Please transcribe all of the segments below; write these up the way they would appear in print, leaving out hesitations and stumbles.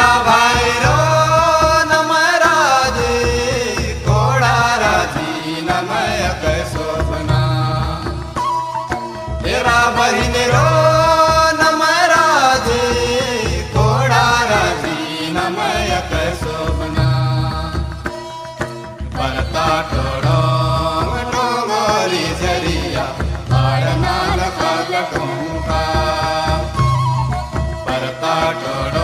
तेरा भाई रो नमराजे कोड़ा राजी नमयक शोभना तेरा बहिन रो नमराजे कोड़ा राजी नमयक शोभना परता टोड़ो टोंगोरी झरिया पाड़ना लखल टोंका परता टोड़ो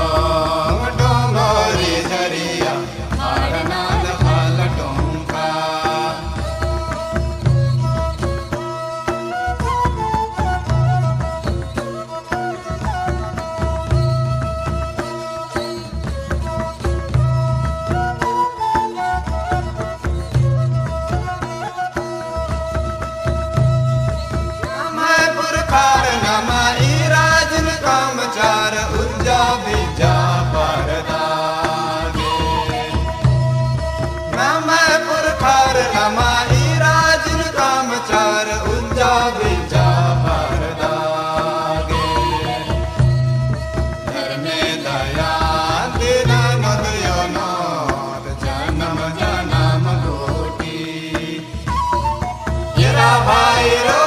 भाई रो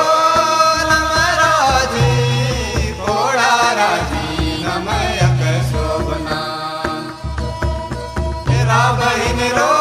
नमराजे कोड़ा राजी नमयक शोभना तेरा बहिन रो